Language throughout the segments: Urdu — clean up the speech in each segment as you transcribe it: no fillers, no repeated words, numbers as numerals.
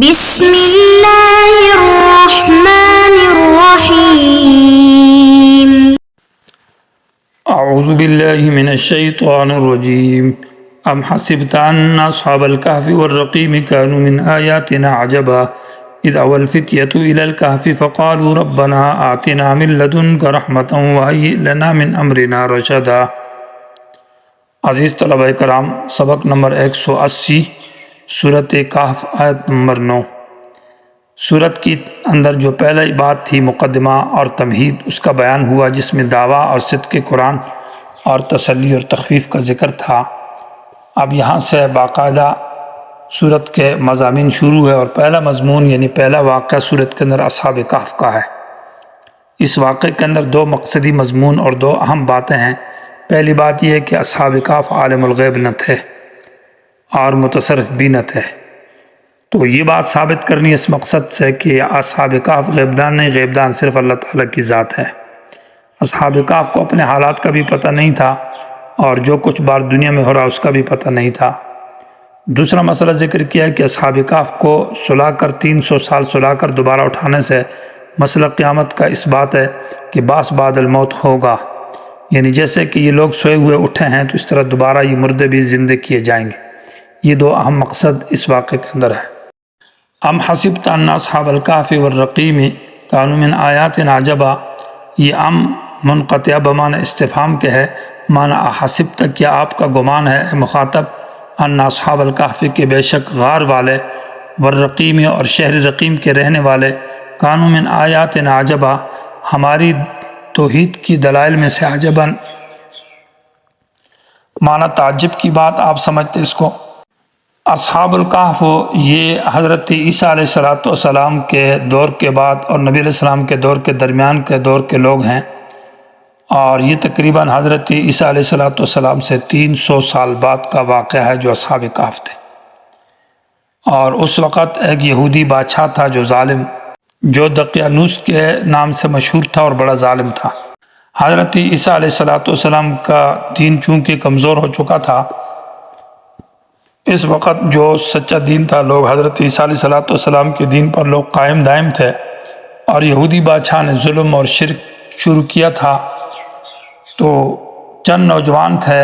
بسم اللہ الرحمن الرحیم اعوذ باللہ من الشیطان الرجیم ام حسبت ان اصحاب الكهف والرقیم كانوا من آیاتنا عجبا اذ اول الفتية الى الكهف فقالوا ربنا آتنا من لدنك رحمة وهيئ لنا من امرنا رشدا۔ عزیز طلبہ کرام، سبق نمبر 180، سورۃ کہف، آیت نمبر 9۔ سورت کی اندر جو پہلی بات تھی مقدمہ اور تمہید، اس کا بیان ہوا، جس میں دعویٰ اور صدق قرآن اور تسلی اور تخفیف کا ذکر تھا۔ اب یہاں سے باقاعدہ سورت کے مضامین شروع ہے، اور پہلا مضمون یعنی پہلا واقعہ سورت کے اندر اصحاب کہف کا ہے۔ اس واقعے کے اندر دو مقصدی مضمون اور دو اہم باتیں ہیں۔ پہلی بات یہ ہے کہ اصحاب کہف عالم الغیب نہ تھے اور متصرف بھی نہ تھے، تو یہ بات ثابت کرنی اس مقصد سے کہ اصحاب کہف غیبدان نہیں، غیبدان صرف اللہ تعالیٰ کی ذات ہے۔ اصحاب کہف کو اپنے حالات کا بھی پتہ نہیں تھا، اور جو کچھ بار دنیا میں ہو رہا اس کا بھی پتہ نہیں تھا۔ دوسرا مسئلہ ذکر کیا ہے کہ اصحاب کہف کو سلا کر 300 سال سلا کر دوبارہ اٹھانے سے مسئلہ قیامت کا اس بات ہے کہ بعث بعد الموت ہوگا، یعنی جیسے کہ یہ لوگ سوئے ہوئے اٹھے ہیں تو اس طرح دوبارہ یہ مردے بھی زندے کیے جائیں گے۔ یہ دو اہم مقصد اس واقعے کے اندر ہے۔ ام حسبت ان اصحاب الکہف والرقیم کانوا من آیاتنا عجبا، یہ ام منقطع بمعنی استفہام کے ہے، معنی احسبت، کیا آپ کا گمان ہے اے مخاطب، ان اصحاب الکہف کے بے شک غار والے، والرقیم اور شہر رقیم کے رہنے والے، کانوا من آیاتنا عجبا، ہماری توحید کی دلائل میں سے عجبا معنی تعجب کی بات آپ سمجھتے اس کو۔ اصحاب الکہف یہ حضرت عیسیٰ علیہ السلام کے دور کے بعد اور نبی علیہ السلام کے دور کے درمیان کے دور کے لوگ ہیں، اور یہ تقریباً حضرت عیسیٰ علیہ السلام سے 300 سال بعد کا واقعہ ہے جو اصحاب کہف تھے۔ اور اس وقت ایک یہودی بادشاہ تھا جو ظالم، جو دقیانوس کے نام سے مشہور تھا اور بڑا ظالم تھا۔ حضرت عیسیٰ علیہ السلام کا دین چونکہ کمزور ہو چکا تھا، اس وقت جو سچا دین تھا، لوگ حضرت عیسیٰ علیہ السلام کے دین پر لوگ قائم دائم تھے، اور یہودی بادشاہ نے ظلم اور شرک شروع کیا تھا، تو چند نوجوان تھے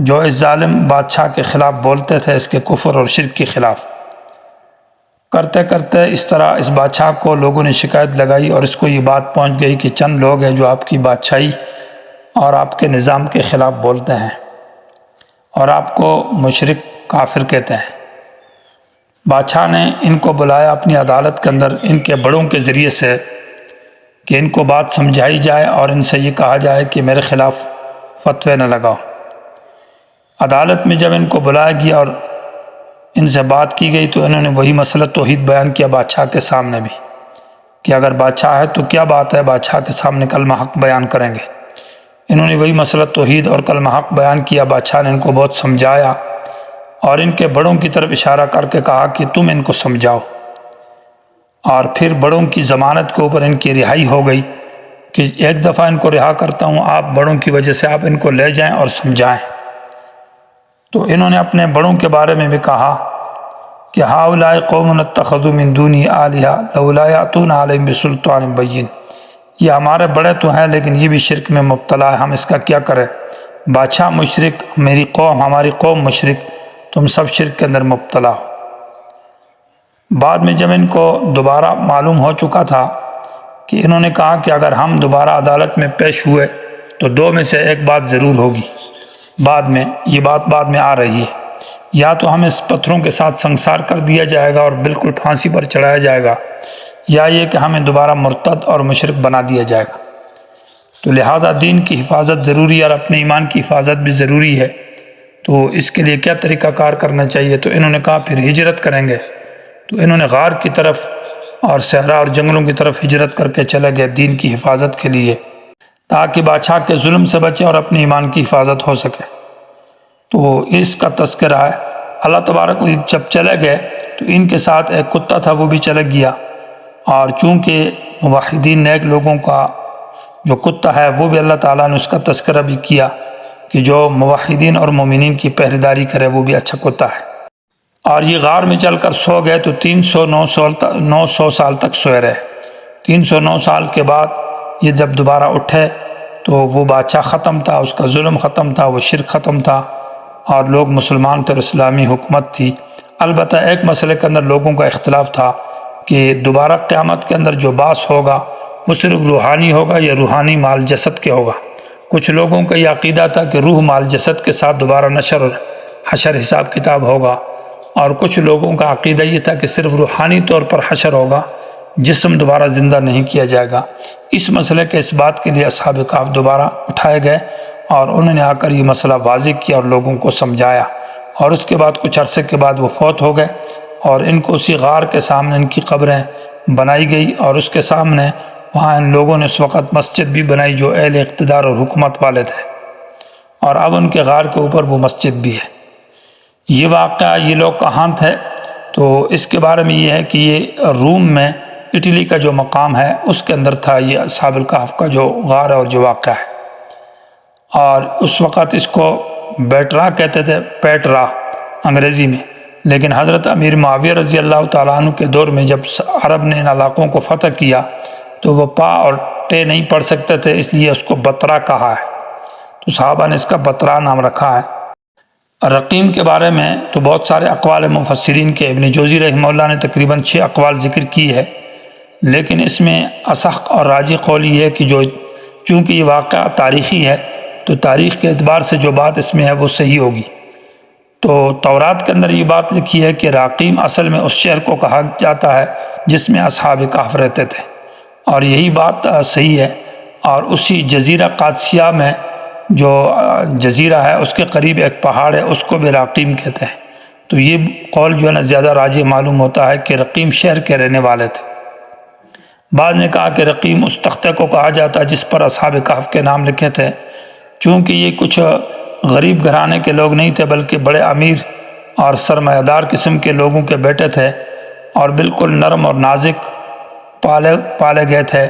جو اس ظالم بادشاہ کے خلاف بولتے تھے، اس کے کفر اور شرک کے خلاف۔ کرتے کرتے اس طرح اس بادشاہ کو لوگوں نے شکایت لگائی، اور اس کو یہ بات پہنچ گئی کہ چند لوگ ہیں جو آپ کی بادشاہی اور آپ کے نظام کے خلاف بولتے ہیں اور آپ کو مشرک کافر کہتے ہیں۔ بادشاہ نے ان کو بلایا اپنی عدالت کے اندر ان کے بڑوں کے ذریعے سے کہ ان کو بات سمجھائی جائے اور ان سے یہ کہا جائے کہ میرے خلاف فتوے نہ لگاؤ۔ عدالت میں جب ان کو بلایا گیا اور ان سے بات کی گئی تو انہوں نے وہی مسئلہ توحید بیان کیا بادشاہ کے سامنے بھی، کہ اگر بادشاہ ہے تو کیا بات ہے بادشاہ کے سامنے کلمہ حق بیان کریں گے۔ انہوں نے وہی مسئلہ توحید اور کلمہ حق بیان کیا۔ بادشاہ نے ان کو بہت سمجھایا اور ان کے بڑوں کی طرف اشارہ کر کے کہا کہ تم ان کو سمجھاؤ، اور پھر بڑوں کی ضمانت کے اوپر ان کی رہائی ہو گئی کہ ایک دفعہ ان کو رہا کرتا ہوں، آپ بڑوں کی وجہ سے آپ ان کو لے جائیں اور سمجھائیں۔ تو انہوں نے اپنے بڑوں کے بارے میں بھی کہا کہ ہؤلاء قوم اتخذوا من دونی آلہۃ لولا یأتون علیہم بسلطان بین، یہ ہمارے بڑے تو ہیں لیکن یہ بھی شرک میں مبتلا ہے، ہم اس کا کیا کریں؟ بادشاہ مشرک، میری قوم، ہماری قوم مشرک، تم سب شرک کے اندر مبتلا ہو۔ بعد میں جب ان کو دوبارہ معلوم ہو چکا تھا کہ انہوں نے کہا کہ اگر ہم دوبارہ عدالت میں پیش ہوئے تو دو میں سے ایک بات ضرور ہوگی، یہ بات بعد میں آ رہی ہے، یا تو ہمیں اس پتھروں کے ساتھ سنسار کر دیا جائے گا اور بالکل پھانسی پر چڑھایا جائے گا، یا یہ کہ ہمیں دوبارہ مرتد اور مشرک بنا دیا جائے گا۔ تو لہٰذا دین کی حفاظت ضروری ہے اور اپنے ایمان کی حفاظت بھی ضروری ہے، تو اس کے لیے کیا طریقہ کار کرنا چاہیے؟ تو انہوں نے کہا پھر ہجرت کریں گے۔ تو انہوں نے غار کی طرف اور صحرا اور جنگلوں کی طرف ہجرت کر کے چلے گئے دین کی حفاظت کے لیے، تاکہ بادشاہ کے ظلم سے بچیں اور اپنے ایمان کی حفاظت ہو سکے۔ تو اس کا تذکرہ ہے۔ اللہ تبارک جب چلے گئے تو ان کے ساتھ ایک کتا تھا، وہ بھی چلے گیا، اور چونکہ موحدین نیک لوگوں کا جو کتا ہے وہ بھی اللہ تعالیٰ نے اس کا تذکرہ بھی کیا کہ جو موحدین اور مومنین کی پہریداری کرے وہ بھی اچھا کتا ہے۔ اور یہ غار میں چل کر سو گئے تو 900 سال تک سوئے رہے۔ 309 سال کے بعد یہ جب دوبارہ اٹھے تو وہ بادشاہ ختم تھا، اس کا ظلم ختم تھا، وہ شرک ختم تھا اور لوگ مسلمان تھے اور اسلامی حکومت تھی۔ البتہ ایک مسئلے کے اندر لوگوں کا اختلاف تھا کہ دوبارہ قیامت کے اندر جو بعث ہوگا وہ صرف روحانی ہوگا یا روحانی مال جسد کے ہوگا۔ کچھ لوگوں کا یہ عقیدہ تھا کہ روح مال جسد کے ساتھ دوبارہ نشر اور حشر حساب کتاب ہوگا، اور کچھ لوگوں کا عقیدہ یہ تھا کہ صرف روحانی طور پر حشر ہوگا، جسم دوبارہ زندہ نہیں کیا جائے گا۔ اس مسئلے کے اس بات کے لیے اصحاب کہف دوبارہ اٹھائے گئے اور انہوں نے آ کر یہ مسئلہ واضح کیا اور لوگوں کو سمجھایا، اور اس کے بعد کچھ عرصے کے بعد وہ فوت ہو گئے، اور ان کو اسی غار کے سامنے ان کی قبریں بنائی گئی، اور اس کے سامنے وہاں ان لوگوں نے اس وقت مسجد بھی بنائی جو اہل اقتدار اور حکومت والے تھے، اور اب ان کے غار کے اوپر وہ مسجد بھی ہے۔ یہ واقعہ یہ لوگ کہاں تھے تو اس کے بارے میں یہ ہے کہ یہ روم میں اٹلی کا جو مقام ہے اس کے اندر تھا یہ اصحاب الکہف کا جو غار ہے اور جو واقعہ ہے، اور اس وقت اس کو بیٹرا کہتے تھے، پیٹرا انگریزی میں، لیکن حضرت امیر معاویہ رضی اللہ تعالیٰ عنہ کے دور میں جب عرب نے ان علاقوں کو فتح کیا تو وہ پا اور ٹے نہیں پڑھ سکتے تھے، اس لیے اس کو بطرا کہا ہے، تو صحابہ نے اس کا بطرا نام رکھا ہے۔ رقیم کے بارے میں تو بہت سارے اقوال مفسرین کے، ابن جوزی رحمہ اللہ نے تقریباً 6 اقوال ذکر کی ہے، لیکن اس میں اصح اور راجح قول یہ ہے کہ چونکہ یہ واقعہ تاریخی ہے تو تاریخ کے اعتبار سے جو بات اس میں ہے وہ صحیح ہوگی۔ تو تورات کے اندر یہ بات لکھی ہے کہ راقیم اصل میں اس شہر کو کہا جاتا ہے جس میں اصحاب کہف رہتے تھے، اور یہی بات صحیح ہے، اور اسی جزیرہ قادسیہ میں جو جزیرہ ہے اس کے قریب ایک پہاڑ ہے، اس کو بھی راقیم کہتے ہیں، تو یہ قول جو ہے نا زیادہ راجح معلوم ہوتا ہے کہ رقیم شہر کے رہنے والے تھے۔ بعض نے کہا کہ رقیم اس تختے کو کہا جاتا ہے جس پر اصحاب کہف کے نام لکھے تھے، چونکہ یہ کچھ غریب گھرانے کے لوگ نہیں تھے بلکہ بڑے امیر اور سرمایہ دار قسم کے لوگوں کے بیٹے تھے، اور بالکل نرم اور نازک پالے گئے تھے،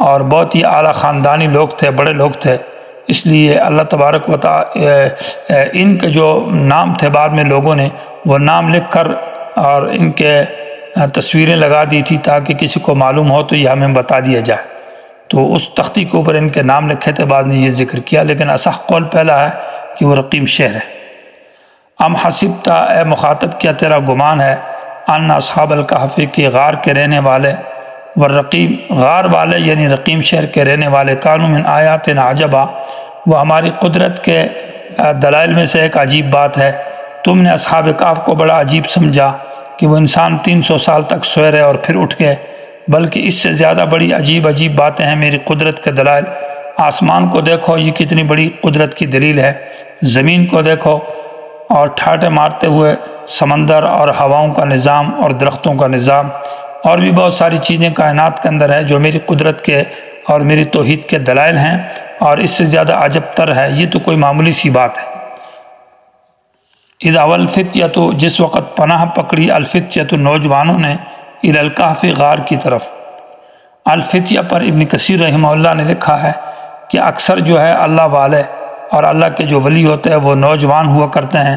اور بہت ہی اعلیٰ خاندانی لوگ تھے، بڑے لوگ تھے، اس لیے اللہ تبارک و تعالی ان کے جو نام تھے بعد میں لوگوں نے وہ نام لکھ کر اور ان کے تصویریں لگا دی تھی تاکہ کسی کو معلوم ہو تو یہ ہمیں بتا دیا جائے، تو اس تختی کے اوپر ان کے نام لکھے تھے، بعد نے یہ ذکر کیا، لیکن اصح قول پہلا ہے کہ وہ رقیم شہر ہے۔ ام حسبتا، اے مخاطب، کیا تیرا گمان ہے، ان اصحاب الکہف کے غار کے رہنے والے، والرقیم غار والے یعنی رقیم شہر کے رہنے والے، کانوا من آیاتنا عجبا، وہ ہماری قدرت کے دلائل میں سے ایک عجیب بات ہے۔ تم نے اصحاب کہف کو بڑا عجیب سمجھا کہ وہ انسان 300 سال تک سوئے رہے اور پھر اٹھ گئے، بلکہ اس سے زیادہ بڑی عجیب باتیں ہیں میری قدرت کے دلائل۔ آسمان کو دیکھو، یہ کتنی بڑی قدرت کی دلیل ہے، زمین کو دیکھو اور ٹھاٹے مارتے ہوئے سمندر اور ہواؤں کا نظام اور درختوں کا نظام، اور بھی بہت ساری چیزیں کائنات کے اندر ہے جو میری قدرت کے اور میری توحید کے دلائل ہیں، اور اس سے زیادہ عجب تر ہے، یہ تو کوئی معمولی سی بات ہے۔ اذ اول فتیۃ، جس وقت پناہ پکڑی، الفتیۃ نوجوانوں نے، الی الکہف غار کی طرف۔ الفتیہ پر ابن کثیر رحمہ اللہ نے لکھا ہے کہ اکثر جو ہے اللہ والے اور اللہ کے جو ولی ہوتے ہیں وہ نوجوان ہوا کرتے ہیں،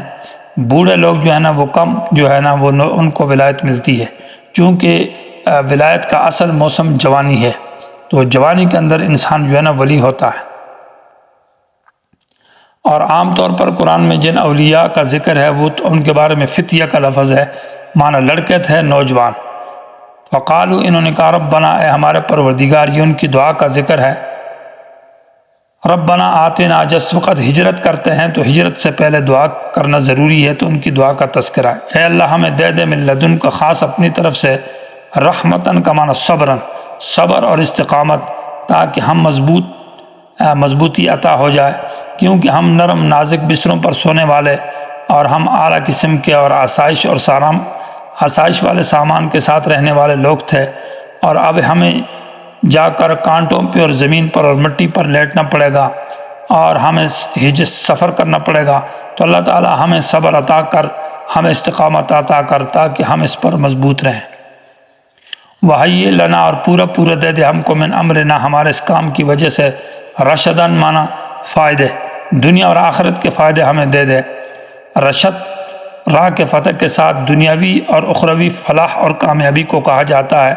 بوڑھے لوگ جو ہے نا وہ کم جو ہے نا وہ ان کو ولایت ملتی ہے، چونکہ ولایت کا اصل موسم جوانی ہے، تو جوانی کے اندر انسان جو ہے نا ولی ہوتا ہے۔ اور عام طور پر قرآن میں جن اولیاء کا ذکر ہے وہ تو ان کے بارے میں فتیہ کا لفظ ہے، معنی لڑکے تھے، نوجوان۔ فقالو، انہوں نے کہا، ربنا، اے ہمارے پروردگار، یہ ان کی دعا کا ذکر ہے، ربنا آتنا، جس وقت ہجرت کرتے ہیں تو ہجرت سے پہلے دعا کرنا ضروری ہے، تو ان کی دعا کا تذکرہ ہے، اے اللہ ہمیں دے دے من لدن کا، خاص اپنی طرف سے، رحمتن کا معنی صبرن، صبر اور استقامت، تاکہ ہم مضبوطی عطا ہو جائے، کیونکہ ہم نرم نازک بستروں پر سونے والے اور ہم اعلیٰ قسم کے اور آسائش والے سامان کے ساتھ رہنے والے لوگ تھے، اور اب ہمیں جا کر کانٹوں پہ اور زمین پر اور مٹی پر لیٹنا پڑے گا اور ہمیں سفر کرنا پڑے گا، تو اللہ تعالی ہمیں صبر عطا کر، ہمیں استقامت عطا کر، تاکہ ہم اس پر مضبوط رہیں۔ وحی لنا، اور پورا دے دے ہم کو، من امرنا، ہمارے اس کام کی وجہ سے، رشدن معنی فائدے، دنیا اور آخرت کے فائدے ہمیں دے دے۔ رشد راہ کے فتح کے ساتھ دنیاوی اور اخروی فلاح اور کامیابی کو کہا جاتا ہے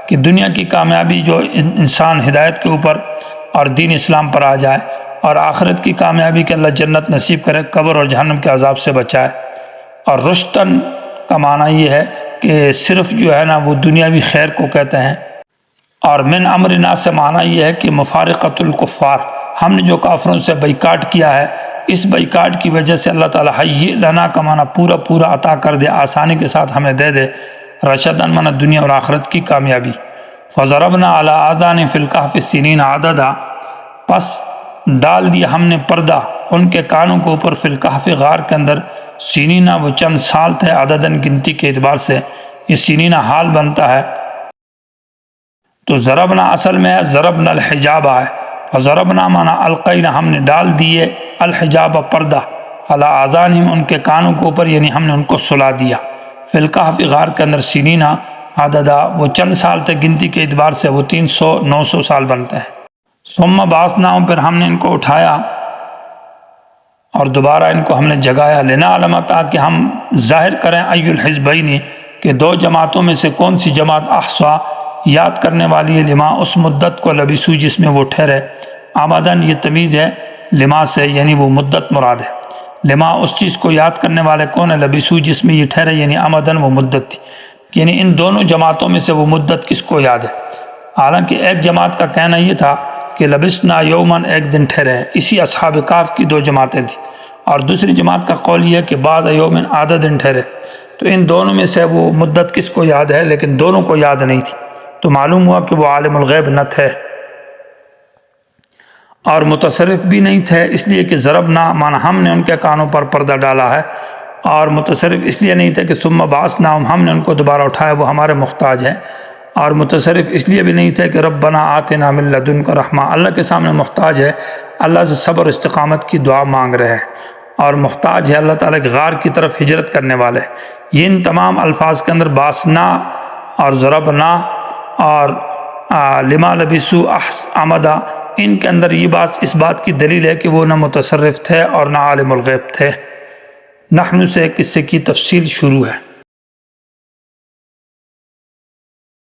کہ دنیا کی کامیابی جو انسان ہدایت کے اوپر اور دین اسلام پر آ جائے، اور آخرت کی کامیابی کہ اللہ جنت نصیب کرے، قبر اور جہنم کے عذاب سے بچائے۔ اور رشتن کا معنی یہ ہے کہ صرف جو ہے نا وہ دنیاوی خیر کو کہتے ہیں، اور من امرنا سے معنی یہ ہے کہ مفارقت الکفار، ہم نے جو کافروں سے بائیکاٹ کیا ہے، اس بائیکاٹ کی وجہ سے اللہ تعالیٰ حی لنا کا معنی پورا عطا کر دے، آسانی کے ساتھ ہمیں دے دے، رشدن معنی دنیا اور آخرت کی کامیابی۔ فضربنا علی آذان فی الکہف سنین عددا، پس ڈال دیا ہم نے پردہ ان کے کانوں کے اوپر فی الکہف غار کے اندر، سنینہ وہ چند سال تھے، عددن گنتی کے اعتبار سے یہ سنینہ حال بنتا ہے۔ تو ضربنا اصل میں ہے ضربنا الحجاب ہے، فضربنا مانا القینا ہم نے ڈال دیے، الحجاب پردہ، علی آذانہم ان کے کانوں کے اوپر، یعنی ہم نے ان کو سلا دیا، فی الکہف غار کے اندر سنینہ عددا وہ چند سال تھے گنتی کے اعتبار سے، وہ 300-900 سال بنتے ہیں۔ ثم بعثناہم پھر ہم نے ان کو اٹھایا اور دوبارہ ان کو ہم نے جگایا، لنعلم تاکہ ہم ظاہر کریں ای الحزبین کہ دو جماعتوں میں سے کون سی جماعت احصا یاد کرنے والی ہے، لما اس مدت کو لبثوا جس میں وہ ٹھہرے، آمدن یہ تمیز ہے لما سے، یعنی وہ مدت مراد ہے، لما اس چیز کو یاد کرنے والے کون ہے، لبثوا جس میں یہ ٹھہرے، یعنی آمدن وہ مدت تھی، یعنی ان دونوں جماعتوں میں سے وہ مدت کس کو یاد ہے۔ حالانکہ ایک جماعت کا کہنا یہ تھا کہ لبثنا یومن ایک دن ٹھہرے، اسی اصحاب کہف کی دو جماعتیں تھیں، اور دوسری جماعت کا قول یہ ہے کہ بعض یومن آدھا دن ٹھہرے، تو ان دونوں میں سے وہ مدت کس کو یاد ہے، لیکن دونوں کو یاد نہیں تھی، تو معلوم ہوا کہ وہ عالم الغیب نہ تھے اور متصرف بھی نہیں تھے، اس لیے کہ ضربنا مانا ہم نے ان کے کانوں پر پردہ ڈالا ہے، اور متصرف اس لیے نہیں تھے کہ ثم بعثناہم ہم نے ان کو دوبارہ اٹھایا، وہ ہمارے محتاج ہیں، اور متصرف اس لیے بھی نہیں تھے کہ ربنا آتنا من لدنک رحمہ، اللہ کے سامنے محتاج ہے، اللہ سے صبر و استقامت کی دعا مانگ رہے ہیں، اور محتاج ہے اللہ تعالیٰ کے غار کی طرف ہجرت کرنے والے۔ یہ ان تمام الفاظ کے اندر بعثنا اور ضربنا اور لما لبثوا آمدہ، ان کے اندر یہ بات اس بات کی دلیل ہے کہ وہ نہ متصرف تھے اور نہ عالم الغیب تھے۔ نحن سے قصے کی تفصیل شروع ہے۔